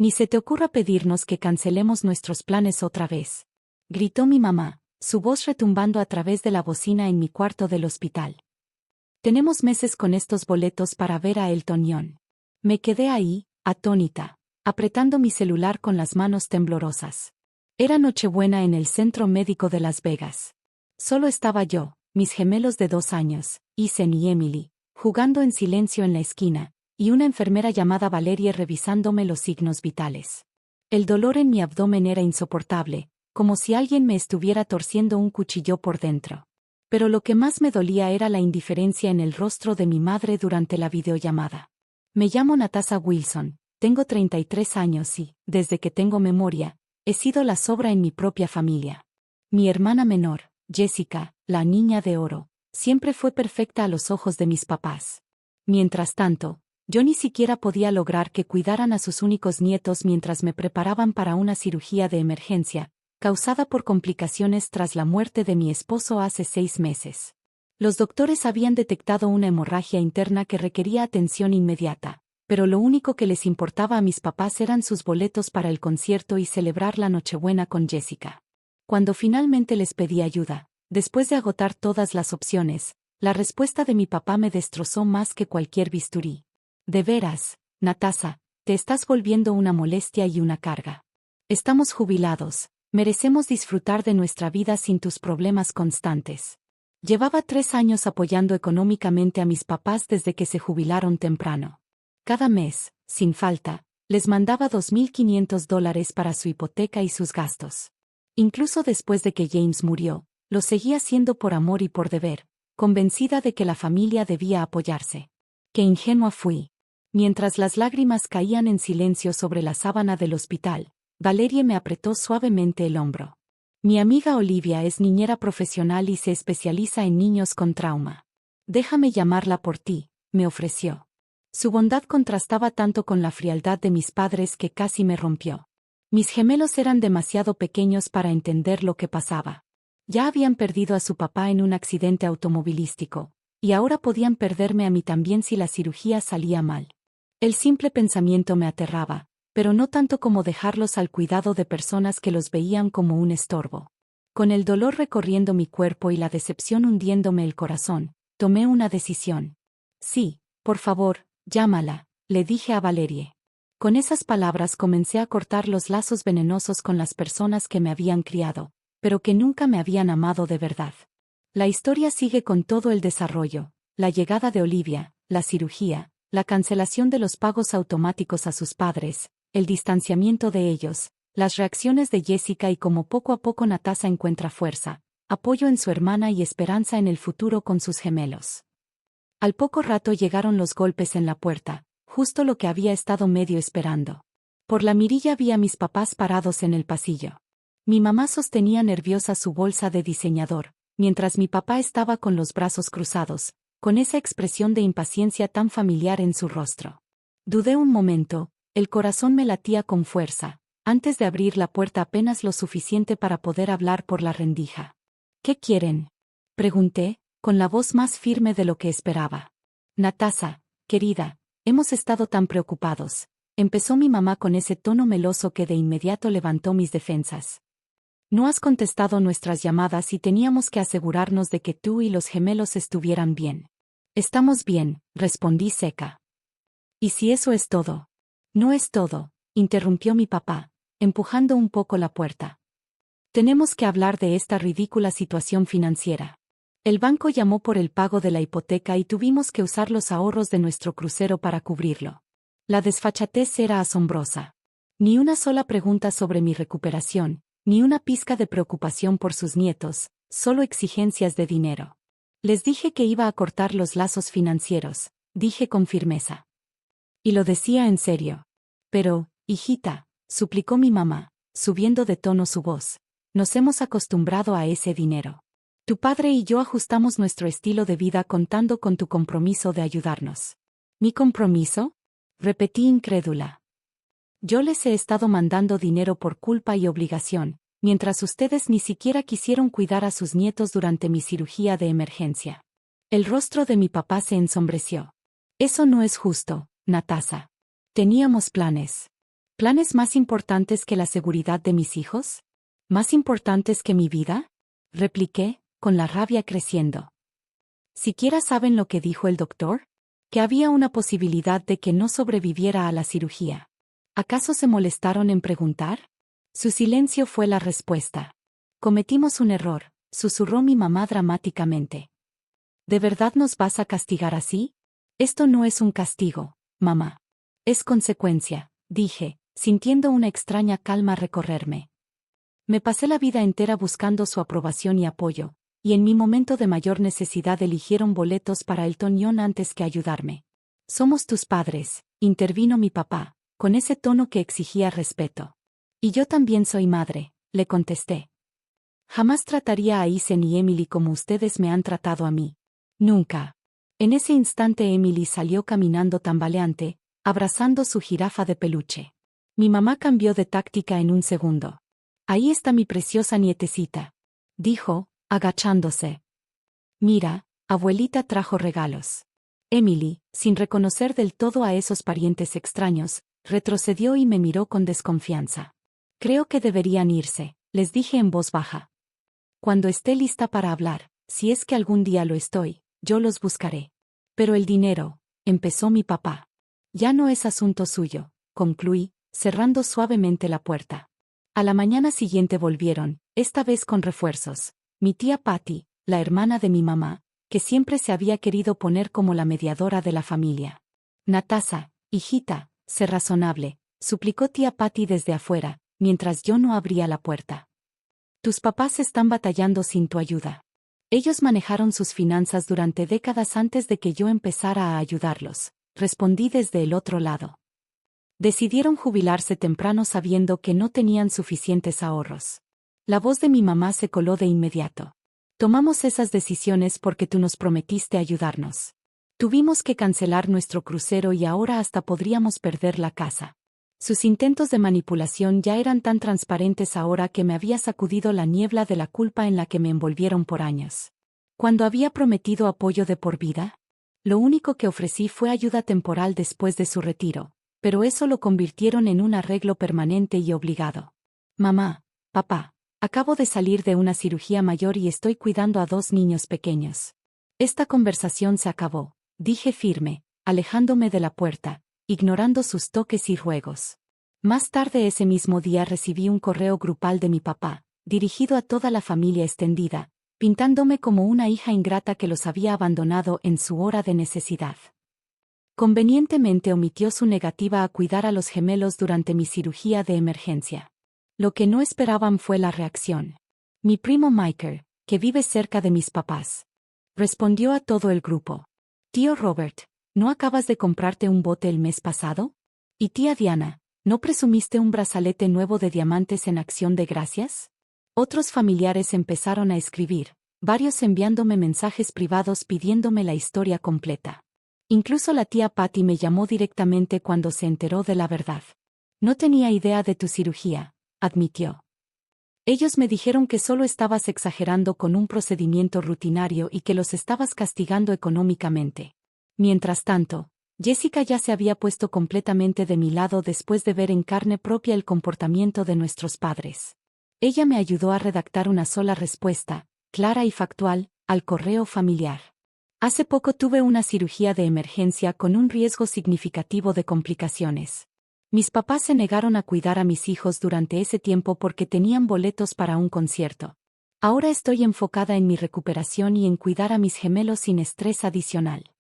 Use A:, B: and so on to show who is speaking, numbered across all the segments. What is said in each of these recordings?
A: Ni se te ocurra pedirnos que cancelemos nuestros planes otra vez. Gritó mi mamá, su voz retumbando a través de la bocina en mi cuarto del hospital. Tenemos meses con estos boletos para ver a Elton John. Me quedé ahí, atónita, apretando mi celular con las manos temblorosas. Era Nochebuena en el Centro Médico de Las Vegas. Solo estaba yo, mis gemelos de 2 años, Ethan y Emily, jugando en silencio en la esquina, y una enfermera llamada Valerie revisándome los signos vitales. El dolor en mi abdomen era insoportable, como si alguien me estuviera torciendo un cuchillo por dentro. Pero lo que más me dolía era la indiferencia en el rostro de mi madre durante la videollamada. Me llamo Natasha Wilson, tengo 33 años y, desde que tengo memoria, he sido la sobra en mi propia familia. Mi hermana menor, Jessica, la niña de oro, siempre fue perfecta a los ojos de mis papás. Mientras tanto, yo ni siquiera podía lograr que cuidaran a sus únicos nietos mientras me preparaban para una cirugía de emergencia, causada por complicaciones tras la muerte de mi esposo hace 6 meses. Los doctores habían detectado una hemorragia interna que requería atención inmediata, pero lo único que les importaba a mis papás eran sus boletos para el concierto y celebrar la Nochebuena con Jessica. Cuando finalmente les pedí ayuda, después de agotar todas las opciones, la respuesta de mi papá me destrozó más que cualquier bisturí. De veras, Natasha, te estás volviendo una molestia y una carga. Estamos jubilados, merecemos disfrutar de nuestra vida sin tus problemas constantes. Llevaba 3 años apoyando económicamente a mis papás desde que se jubilaron temprano. Cada mes, sin falta, les mandaba $2,500 para su hipoteca y sus gastos. Incluso después de que James murió, lo seguía haciendo por amor y por deber, convencida de que la familia debía apoyarse. Qué ingenua fui. Mientras las lágrimas caían en silencio sobre la sábana del hospital, Valerie me apretó suavemente el hombro. Mi amiga Olivia es niñera profesional y se especializa en niños con trauma. Déjame llamarla por ti, me ofreció. Su bondad contrastaba tanto con la frialdad de mis padres que casi me rompió. Mis gemelos eran demasiado pequeños para entender lo que pasaba. Ya habían perdido a su papá en un accidente automovilístico, y ahora podían perderme a mí también si la cirugía salía mal. El simple pensamiento me aterraba, pero no tanto como dejarlos al cuidado de personas que los veían como un estorbo. Con el dolor recorriendo mi cuerpo y la decepción hundiéndome el corazón, tomé una decisión. Sí, por favor, llámala, le dije a Valerie. Con esas palabras comencé a cortar los lazos venenosos con las personas que me habían criado, pero que nunca me habían amado de verdad. La historia sigue con todo el desarrollo, la llegada de Olivia, la cirugía, la cancelación de los pagos automáticos a sus padres, el distanciamiento de ellos, las reacciones de Jessica y cómo poco a poco Natasha encuentra fuerza, apoyo en su hermana y esperanza en el futuro con sus gemelos. Al poco rato llegaron los golpes en la puerta, justo lo que había estado medio esperando. Por la mirilla vi a mis papás parados en el pasillo. Mi mamá sostenía nerviosa su bolsa de diseñador, mientras mi papá estaba con los brazos cruzados, con esa expresión de impaciencia tan familiar en su rostro. Dudé un momento, el corazón me latía con fuerza, antes de abrir la puerta apenas lo suficiente para poder hablar por la rendija. ¿Qué quieren?, pregunté, con la voz más firme de lo que esperaba. Natasha, querida, hemos estado tan preocupados, empezó mi mamá con ese tono meloso que de inmediato levantó mis defensas. No has contestado nuestras llamadas y teníamos que asegurarnos de que tú y los gemelos estuvieran bien. Estamos bien, respondí seca. ¿Y si eso es todo? No es todo, interrumpió mi papá, empujando un poco la puerta. Tenemos que hablar de esta ridícula situación financiera. El banco llamó por el pago de la hipoteca y tuvimos que usar los ahorros de nuestro crucero para cubrirlo. La desfachatez era asombrosa. Ni una sola pregunta sobre mi recuperación, ni una pizca de preocupación por sus nietos, solo exigencias de dinero. Les dije que iba a cortar los lazos financieros, dije con firmeza. Y lo decía en serio. Pero, hijita, suplicó mi mamá, subiendo de tono su voz, nos hemos acostumbrado a ese dinero. Tu padre y yo ajustamos nuestro estilo de vida contando con tu compromiso de ayudarnos. ¿Mi compromiso?, repetí incrédula. Yo les he estado mandando dinero por culpa y obligación, mientras ustedes ni siquiera quisieron cuidar a sus nietos durante mi cirugía de emergencia. El rostro de mi papá se ensombreció. Eso no es justo, Natasha. Teníamos planes. ¿Planes más importantes que la seguridad de mis hijos? ¿Más importantes que mi vida? Repliqué, con la rabia creciendo. ¿Siquiera saben lo que dijo el doctor? Que había una posibilidad de que no sobreviviera a la cirugía. ¿Acaso se molestaron en preguntar? Su silencio fue la respuesta. Cometimos un error, susurró mi mamá dramáticamente. ¿De verdad nos vas a castigar así? Esto no es un castigo, mamá. Es consecuencia, dije, sintiendo una extraña calma recorrerme. Me pasé la vida entera buscando su aprobación y apoyo, y en mi momento de mayor necesidad eligieron boletos para Elton John antes que ayudarme. Somos tus padres, intervino mi papá, con ese tono que exigía respeto. Y yo también soy madre, le contesté. Jamás trataría a Isen y Emily como ustedes me han tratado a mí. Nunca. En ese instante Emily salió caminando tambaleante, abrazando su jirafa de peluche. Mi mamá cambió de táctica en un segundo. Ahí está mi preciosa nietecita, dijo, agachándose. Mira, abuelita trajo regalos. Emily, sin reconocer del todo a esos parientes extraños, retrocedió y me miró con desconfianza. Creo que deberían irse, les dije en voz baja. Cuando esté lista para hablar, si es que algún día lo estoy, yo los buscaré. Pero el dinero, empezó mi papá. Ya no es asunto suyo, concluí, cerrando suavemente la puerta. A la mañana siguiente volvieron, esta vez con refuerzos. Mi tía Patty, la hermana de mi mamá, que siempre se había querido poner como la mediadora de la familia. Natasa, hijita, sé razonable, suplicó tía Patty desde afuera, mientras yo no abría la puerta. Tus papás están batallando sin tu ayuda. Ellos manejaron sus finanzas durante décadas antes de que yo empezara a ayudarlos, respondí desde el otro lado. Decidieron jubilarse temprano sabiendo que no tenían suficientes ahorros. La voz de mi mamá se coló de inmediato. Tomamos esas decisiones porque tú nos prometiste ayudarnos. Tuvimos que cancelar nuestro crucero y ahora hasta podríamos perder la casa. Sus intentos de manipulación ya eran tan transparentes ahora que me había sacudido la niebla de la culpa en la que me envolvieron por años. Cuando había prometido apoyo de por vida, lo único que ofrecí fue ayuda temporal después de su retiro, pero eso lo convirtieron en un arreglo permanente y obligado. Mamá, papá, acabo de salir de una cirugía mayor y estoy cuidando a 2 niños pequeños. Esta conversación se acabó, dije firme, alejándome de la puerta, ignorando sus toques y ruegos. Más tarde ese mismo día recibí un correo grupal de mi papá, dirigido a toda la familia extendida, pintándome como una hija ingrata que los había abandonado en su hora de necesidad. Convenientemente omitió su negativa a cuidar a los gemelos durante mi cirugía de emergencia. Lo que no esperaban fue la reacción. Mi primo Michael, que vive cerca de mis papás, respondió a todo el grupo. Tío Robert, ¿no acabas de comprarte un bote el mes pasado? Y tía Diana, ¿no presumiste un brazalete nuevo de diamantes en acción de gracias? Otros familiares empezaron a escribir, varios enviándome mensajes privados pidiéndome la historia completa. Incluso la tía Patty me llamó directamente cuando se enteró de la verdad. No tenía idea de tu cirugía, admitió. Ellos me dijeron que solo estabas exagerando con un procedimiento rutinario y que los estabas castigando económicamente. Mientras tanto, Jessica ya se había puesto completamente de mi lado después de ver en carne propia el comportamiento de nuestros padres. Ella me ayudó a redactar una sola respuesta, clara y factual, al correo familiar. Hace poco tuve una cirugía de emergencia con un riesgo significativo de complicaciones. Mis papás se negaron a cuidar a mis hijos durante ese tiempo porque tenían boletos para un concierto. Ahora estoy enfocada en mi recuperación y en cuidar a mis gemelos sin estrés adicional.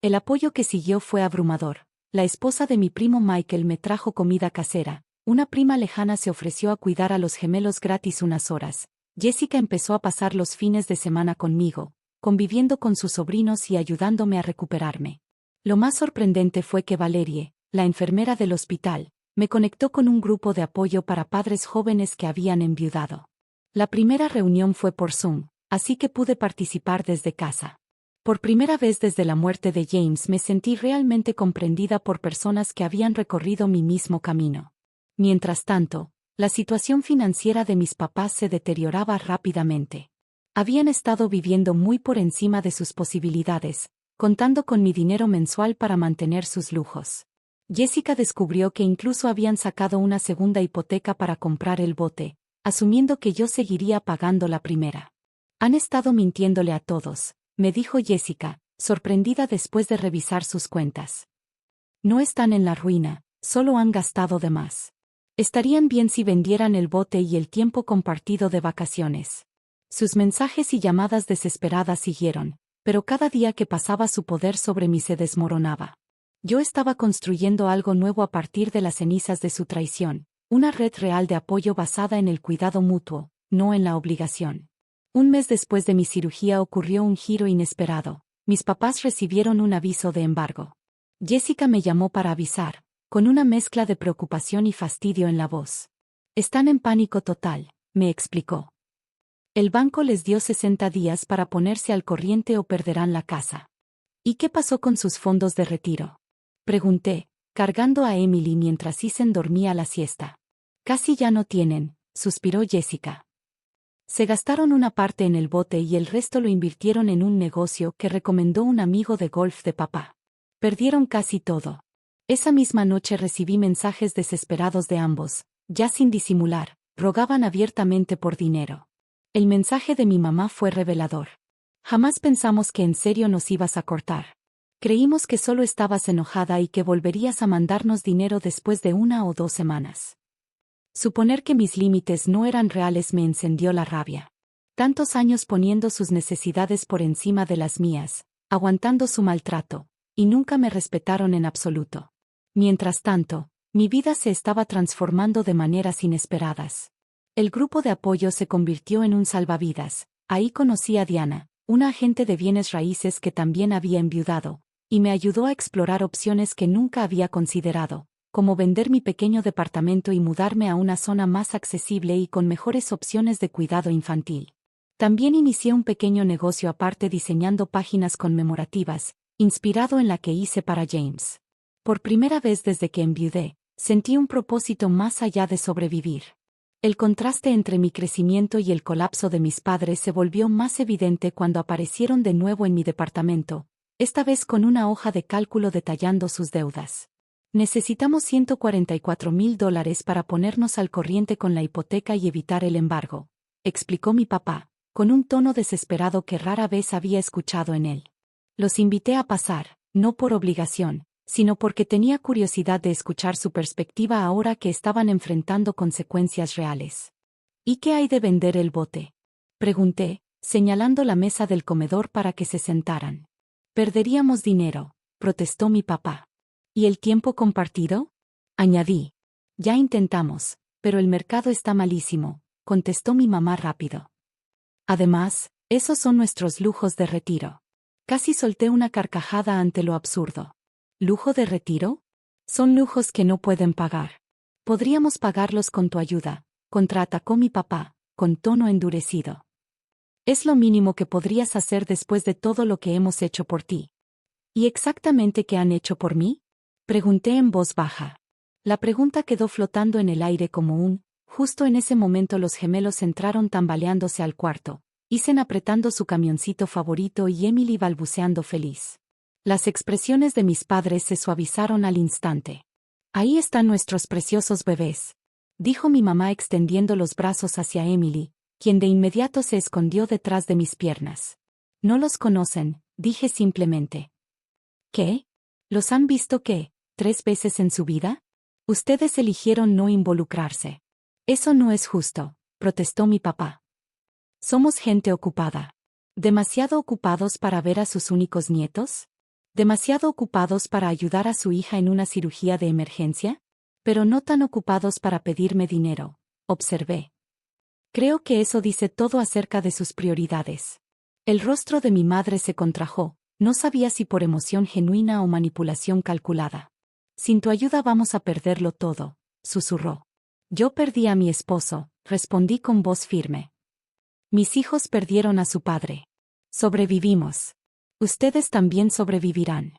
A: El apoyo que siguió fue abrumador. La esposa de mi primo Michael me trajo comida casera, una prima lejana se ofreció a cuidar a los gemelos gratis unas horas, Jessica empezó a pasar los fines de semana conmigo, conviviendo con sus sobrinos y ayudándome a recuperarme. Lo más sorprendente fue que Valerie, la enfermera del hospital, me conectó con un grupo de apoyo para padres jóvenes que habían enviudado. La primera reunión fue por Zoom, así que pude participar desde casa. Por primera vez desde la muerte de James me sentí realmente comprendida por personas que habían recorrido mi mismo camino. Mientras tanto, la situación financiera de mis papás se deterioraba rápidamente. Habían estado viviendo muy por encima de sus posibilidades, contando con mi dinero mensual para mantener sus lujos. Jessica descubrió que incluso habían sacado una segunda hipoteca para comprar el bote, asumiendo que yo seguiría pagando la primera. Han estado mintiéndole a todos, me dijo Jessica, sorprendida después de revisar sus cuentas. No están en la ruina, solo han gastado de más. Estarían bien si vendieran el bote y el tiempo compartido de vacaciones. Sus mensajes y llamadas desesperadas siguieron, pero cada día que pasaba su poder sobre mí se desmoronaba. Yo estaba construyendo algo nuevo a partir de las cenizas de su traición, una red real de apoyo basada en el cuidado mutuo, no en la obligación. Un mes después de mi cirugía ocurrió un giro inesperado. Mis papás recibieron un aviso de embargo. Jessica me llamó para avisar, con una mezcla de preocupación y fastidio en la voz. Están en pánico total, me explicó. El banco les dio 60 días para ponerse al corriente o perderán la casa. ¿Y qué pasó con sus fondos de retiro? Pregunté, cargando a Emily mientras Isen dormía la siesta. Casi ya no tienen, suspiró Jessica. Se gastaron una parte en el bote y el resto lo invirtieron en un negocio que recomendó un amigo de golf de papá. Perdieron casi todo. Esa misma noche recibí mensajes desesperados de ambos, ya sin disimular, rogaban abiertamente por dinero. El mensaje de mi mamá fue revelador. Jamás pensamos que en serio nos ibas a cortar. Creímos que solo estabas enojada y que volverías a mandarnos dinero después de 1 o 2 semanas. Suponer que mis límites no eran reales me encendió la rabia. Tantos años poniendo sus necesidades por encima de las mías, aguantando su maltrato, y nunca me respetaron en absoluto. Mientras tanto, mi vida se estaba transformando de maneras inesperadas. El grupo de apoyo se convirtió en un salvavidas. Ahí conocí a Diana, una agente de bienes raíces que también había enviudado, y me ayudó a explorar opciones que nunca había considerado, como vender mi pequeño departamento y mudarme a una zona más accesible y con mejores opciones de cuidado infantil. También inicié un pequeño negocio aparte diseñando páginas conmemorativas, inspirado en la que hice para James. Por primera vez desde que enviudé, sentí un propósito más allá de sobrevivir. El contraste entre mi crecimiento y el colapso de mis padres se volvió más evidente cuando aparecieron de nuevo en mi departamento, esta vez con una hoja de cálculo detallando sus deudas. Necesitamos $144,000 para ponernos al corriente con la hipoteca y evitar el embargo, explicó mi papá, con un tono desesperado que rara vez había escuchado en él. Los invité a pasar, no por obligación, sino porque tenía curiosidad de escuchar su perspectiva ahora que estaban enfrentando consecuencias reales. ¿Y qué hay de vender el bote? Pregunté, señalando la mesa del comedor para que se sentaran. Perderíamos dinero, protestó mi papá. ¿Y el tiempo compartido? Añadí. Ya intentamos, pero el mercado está malísimo, contestó mi mamá rápido. Además, esos son nuestros lujos de retiro. Casi solté una carcajada ante lo absurdo. ¿Lujo de retiro? Son lujos que no pueden pagar. Podríamos pagarlos con tu ayuda, contraatacó mi papá, con tono endurecido. Es lo mínimo que podrías hacer después de todo lo que hemos hecho por ti. ¿Y exactamente qué han hecho por mí? Pregunté en voz baja. La pregunta quedó flotando en el aire como justo en ese momento los gemelos entraron tambaleándose al cuarto, Isen apretando su camioncito favorito y Emily balbuceando feliz. Las expresiones de mis padres se suavizaron al instante. Ahí están nuestros preciosos bebés, dijo mi mamá extendiendo los brazos hacia Emily, quien de inmediato se escondió detrás de mis piernas. No los conocen, dije simplemente. ¿Qué? ¿Los han visto qué? ¿3 veces en su vida? Ustedes eligieron no involucrarse. Eso no es justo, protestó mi papá. Somos gente ocupada. ¿Demasiado ocupados para ver a sus únicos nietos? ¿Demasiado ocupados para ayudar a su hija en una cirugía de emergencia? Pero no tan ocupados para pedirme dinero, observé. Creo que eso dice todo acerca de sus prioridades. El rostro de mi madre se contrajo, no sabía si por emoción genuina o manipulación calculada. Sin tu ayuda vamos a perderlo todo, susurró. Yo perdí a mi esposo, respondí con voz firme. Mis hijos perdieron a su padre. Sobrevivimos. Ustedes también sobrevivirán.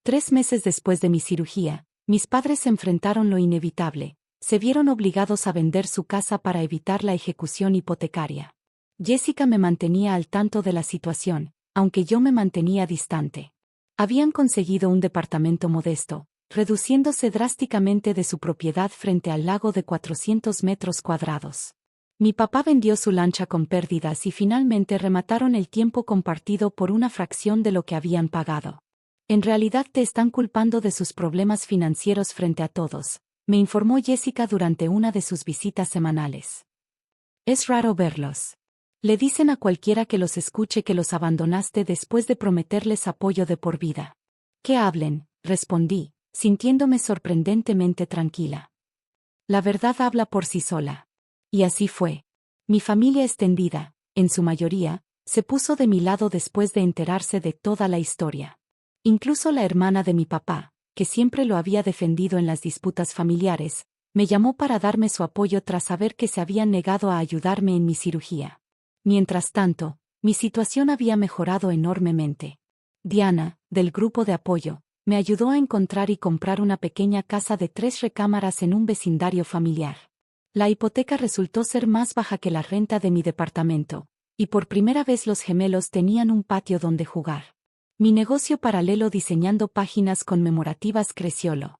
A: 3 meses después de mi cirugía, mis padres enfrentaron lo inevitable. Se vieron obligados a vender su casa para evitar la ejecución hipotecaria. Jessica me mantenía al tanto de la situación, aunque yo me mantenía distante. Habían conseguido un departamento modesto, reduciéndose drásticamente de su propiedad frente al lago de 400 metros cuadrados. Mi papá vendió su lancha con pérdidas y finalmente remataron el tiempo compartido por una fracción de lo que habían pagado. En realidad te están culpando de sus problemas financieros frente a todos, me informó Jessica durante una de sus visitas semanales. Es raro verlos. Le dicen a cualquiera que los escuche que los abandonaste después de prometerles apoyo de por vida. Que hablen, respondí, sintiéndome sorprendentemente tranquila. La verdad habla por sí sola. Y así fue. Mi familia extendida, en su mayoría, se puso de mi lado después de enterarse de toda la historia. Incluso la hermana de mi papá, que siempre lo había defendido en las disputas familiares, me llamó para darme su apoyo tras saber que se habían negado a ayudarme en mi cirugía. Mientras tanto, mi situación había mejorado enormemente. Diana, del grupo de apoyo, me ayudó a encontrar y comprar una pequeña casa de 3 recámaras en un vecindario familiar. La hipoteca resultó ser más baja que la renta de mi departamento, y por primera vez los gemelos tenían un patio donde jugar. Mi negocio paralelo diseñando páginas conmemorativas creció lo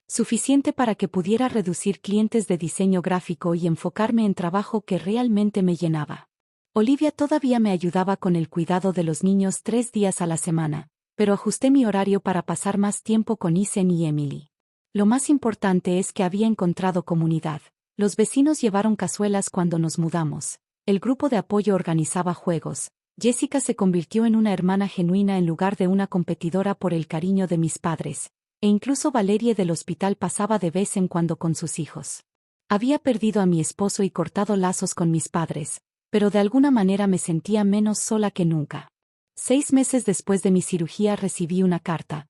A: suficiente para que pudiera reducir clientes de diseño gráfico y enfocarme en trabajo que realmente me llenaba. Olivia todavía me ayudaba con el cuidado de los niños 3 días a la semana, pero ajusté mi horario para pasar más tiempo con Isen y Emily. Lo más importante es que había encontrado comunidad. Los vecinos llevaron cazuelas cuando nos mudamos. El grupo de apoyo organizaba juegos. Jessica se convirtió en una hermana genuina en lugar de una competidora por el cariño de mis padres. E incluso Valerie del hospital pasaba de vez en cuando con sus hijos. Había perdido a mi esposo y cortado lazos con mis padres, pero de alguna manera me sentía menos sola que nunca. 6 meses después de mi cirugía recibí una carta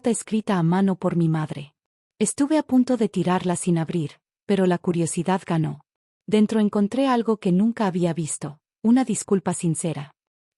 A: escrita a mano por mi madre. Estuve a punto de tirarla sin abrir, pero la curiosidad ganó. Dentro encontré algo que nunca había visto, una disculpa sincera.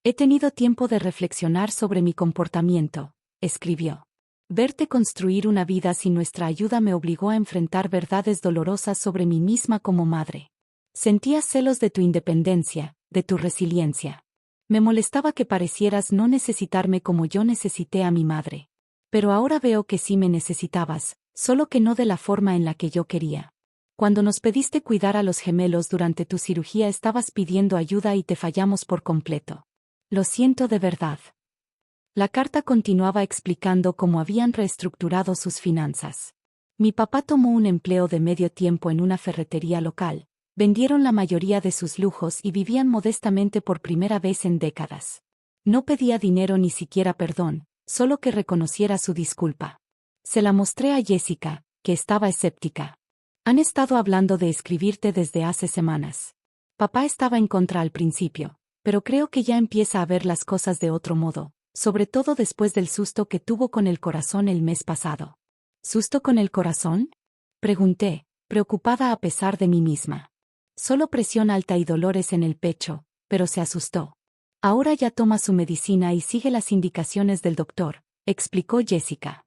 A: He tenido tiempo de reflexionar sobre mi comportamiento, escribió. Verte construir una vida sin nuestra ayuda me obligó a enfrentar verdades dolorosas sobre mí misma como madre. Sentía celos de tu independencia, de tu resiliencia. Me molestaba que parecieras no necesitarme como yo necesité a mi madre. Pero ahora veo que sí me necesitabas, solo que no de la forma en la que yo quería. Cuando nos pediste cuidar a los gemelos durante tu cirugía estabas pidiendo ayuda y te fallamos por completo. Lo siento de verdad. La carta continuaba explicando cómo habían reestructurado sus finanzas. Mi papá tomó un empleo de medio tiempo en una ferretería local, vendieron la mayoría de sus lujos y vivían modestamente por primera vez en décadas. No pedía dinero ni siquiera perdón, solo que reconociera su disculpa. Se la mostré a Jessica, que estaba escéptica. Han estado hablando de escribirte desde hace semanas. Papá estaba en contra al principio, pero creo que ya empieza a ver las cosas de otro modo, sobre todo después del susto que tuvo con el corazón el mes pasado. ¿Susto con el corazón? Pregunté, preocupada a pesar de mí misma. Solo presión alta y dolores en el pecho, pero se asustó. Ahora ya toma su medicina y sigue las indicaciones del doctor, explicó Jessica.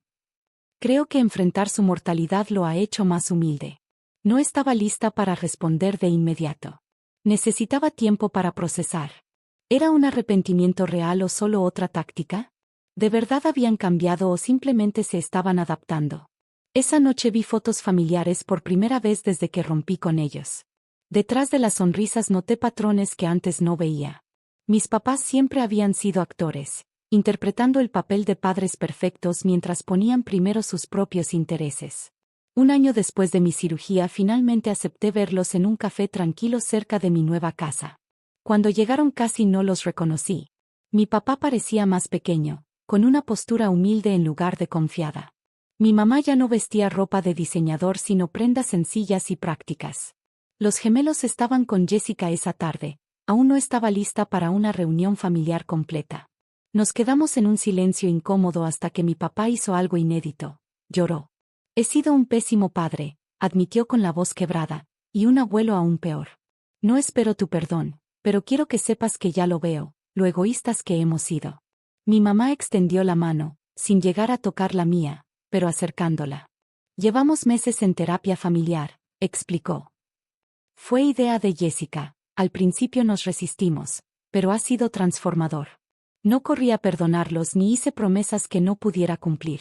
A: Creo que enfrentar su mortalidad lo ha hecho más humilde. No estaba lista para responder de inmediato. Necesitaba tiempo para procesar. ¿Era un arrepentimiento real o solo otra táctica? ¿De verdad habían cambiado o simplemente se estaban adaptando? Esa noche vi fotos familiares por primera vez desde que rompí con ellos. Detrás de las sonrisas noté patrones que antes no veía. Mis papás siempre habían sido actores, interpretando el papel de padres perfectos mientras ponían primero sus propios intereses. Un año después de mi cirugía finalmente acepté verlos en un café tranquilo cerca de mi nueva casa. Cuando llegaron casi no los reconocí. Mi papá parecía más pequeño, con una postura humilde en lugar de confiada. Mi mamá ya no vestía ropa de diseñador sino prendas sencillas y prácticas. Los gemelos estaban con Jessica esa tarde, aún no estaba lista para una reunión familiar completa. Nos quedamos en un silencio incómodo hasta que mi papá hizo algo inédito, lloró. He sido un pésimo padre, admitió con la voz quebrada, y un abuelo aún peor. No espero tu perdón, pero quiero que sepas que ya lo veo, lo egoístas que hemos sido. Mi mamá extendió la mano, sin llegar a tocar la mía, pero acercándola. Llevamos meses en terapia familiar, explicó. Fue idea de Jessica, al principio nos resistimos, pero ha sido transformador. No corrí a perdonarlos ni hice promesas que no pudiera cumplir.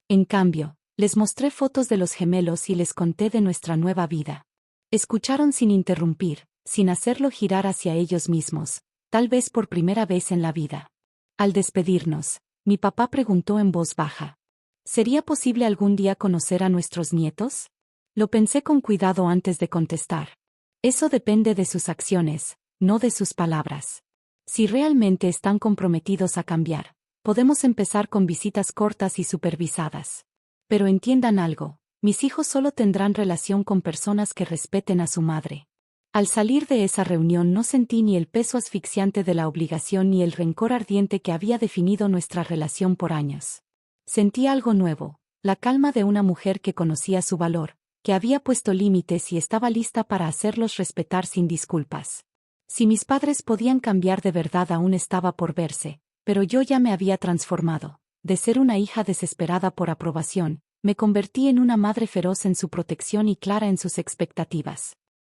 A: En cambio, Les mostré fotos de los gemelos y les conté de nuestra nueva vida. Escucharon sin interrumpir, sin hacerlo girar hacia ellos mismos, tal vez por primera vez en la vida. Al despedirnos, mi papá preguntó en voz baja: ¿sería posible algún día conocer a nuestros nietos? Lo pensé con cuidado antes de contestar. Eso depende de sus acciones, no de sus palabras. Si realmente están comprometidos a cambiar, podemos empezar con visitas cortas y supervisadas. Pero entiendan algo, mis hijos solo tendrán relación con personas que respeten a su madre. Al salir de esa reunión no sentí ni el peso asfixiante de la obligación ni el rencor ardiente que había definido nuestra relación por años. Sentí algo nuevo, la calma de una mujer que conocía su valor, que había puesto límites y estaba lista para hacerlos respetar sin disculpas. Si mis padres podían cambiar de verdad aún estaba por verse, pero yo ya me había transformado. De ser una hija desesperada por aprobación, me convertí en una madre feroz en su protección y clara en sus expectativas.